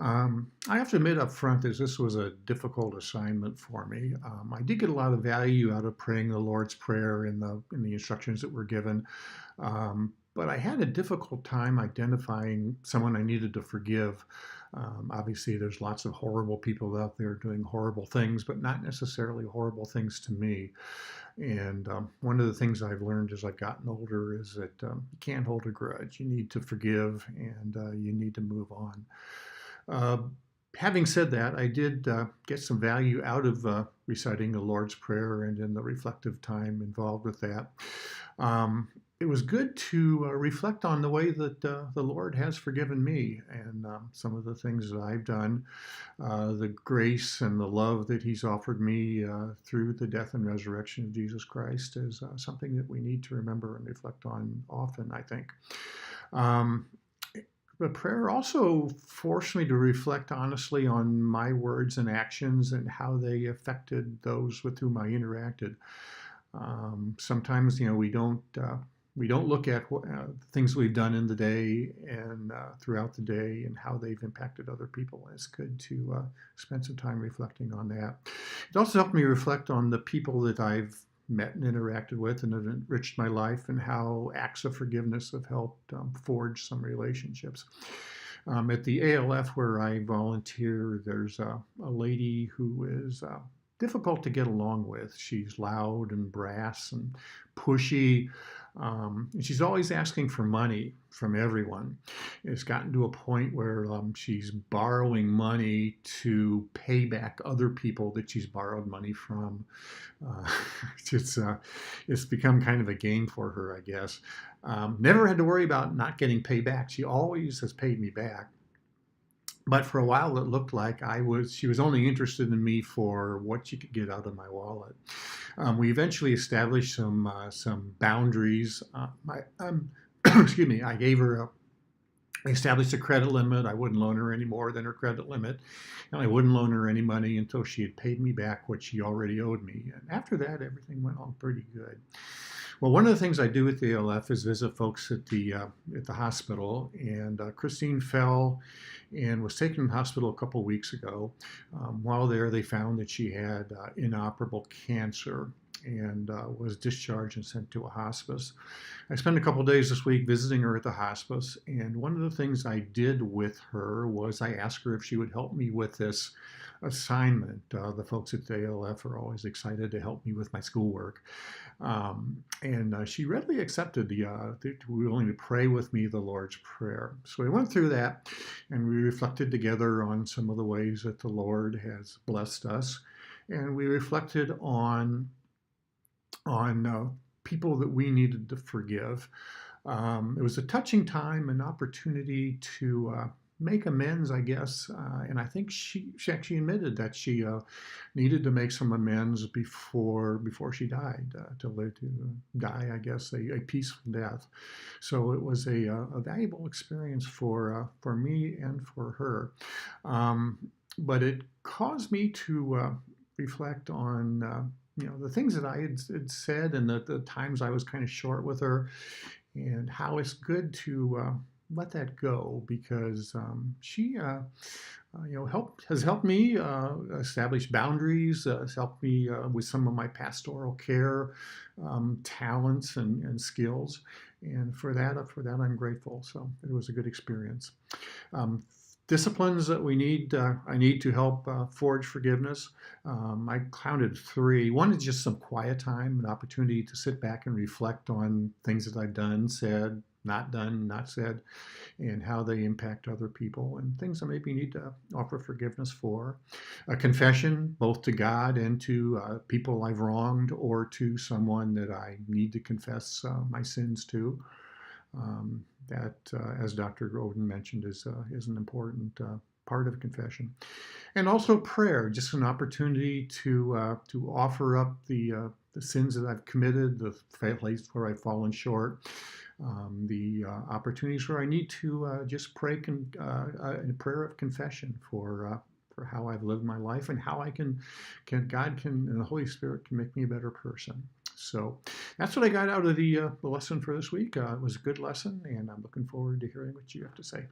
I have to admit up front that this was a difficult assignment for me. I did get a lot of value out of praying the Lord's Prayer in the instructions that were given, but I had a difficult time identifying someone I needed to forgive. Obviously, there's lots of horrible people out there doing horrible things, but not necessarily horrible things to me. And one of the things I've learned as I've gotten older is that you can't hold a grudge. You need to forgive and you need to move on. Uh, Having said that, I did get some value out of reciting the Lord's Prayer and in the reflective time involved with that. Um, it was good to reflect on the way that the Lord has forgiven me and some of the things that I've done, the grace and the love that He's offered me through the death and resurrection of Jesus Christ is something that we need to remember and reflect on often, I think. Um, but prayer also forced me to reflect honestly on my words and actions and how they affected those with whom I interacted. Sometimes, we don't look at things we've done in the day and throughout the day and how they've impacted other people. It's good to spend some time reflecting on that. It also helped me reflect on the people that I've met and interacted with and have enriched my life and how acts of forgiveness have helped forge some relationships. At the ALF where I volunteer, there's a lady who is difficult to get along with. She's loud and brass and pushy. And she's always asking for money from everyone. It's gotten to a point where she's borrowing money to pay back other people that she's borrowed money from. Uh, it's, uh, it's become kind of a game for her, I guess. Never had to worry about not getting paid back. She always has paid me back. But for a while, it looked like she was only interested in me for what she could get out of my wallet. We eventually established some boundaries. Excuse me, I established a credit limit. I wouldn't loan her any more than her credit limit, and I wouldn't loan her any money until she had paid me back what she already owed me. And after that, everything went on pretty good. Well, one of the things I do at the ALF is visit folks at the hospital, and Christine fell and was taken to the hospital a couple weeks ago. While there, they found that she had inoperable cancer and was discharged and sent to a hospice. I spent a couple days this week visiting her at the hospice, and one of the things I did with her was I asked her if she would help me with this assignment. The folks at the ALF are always excited to help me with my schoolwork. And she readily accepted willing to pray with me the Lord's Prayer. So we went through that and we reflected together on some of the ways that the Lord has blessed us. And we reflected on people that we needed to forgive. It was a touching time, an opportunity to make amends, I guess. And I think she actually admitted that she needed to make some amends before she died, to die, I guess, a peaceful death. So it was a valuable experience for me and for her. But it caused me to reflect on the things that I had said and the times I was kind of short with her, and how it's good to let that go because she has helped me establish boundaries, has helped me with some of my pastoral care talents and skills, and for that I'm grateful. So it was a good experience. Disciplines that I need to help forge forgiveness. I counted 3. One is just some quiet time, an opportunity to sit back and reflect on things that I've done, said, not said, and how they impact other people, and things I maybe need to offer forgiveness for. A confession, both to God and to people I've wronged, or to someone that I need to confess my sins to. That, as Dr. Groden mentioned, is an important part of confession, and also prayer, just an opportunity to offer up the sins that I've committed, the place where I've fallen short, the opportunities where I need to just pray a prayer of confession for how I've lived my life and how God can and the Holy Spirit can make me a better person. So that's what I got out of the lesson for this week. It was a good lesson, and I'm looking forward to hearing what you have to say.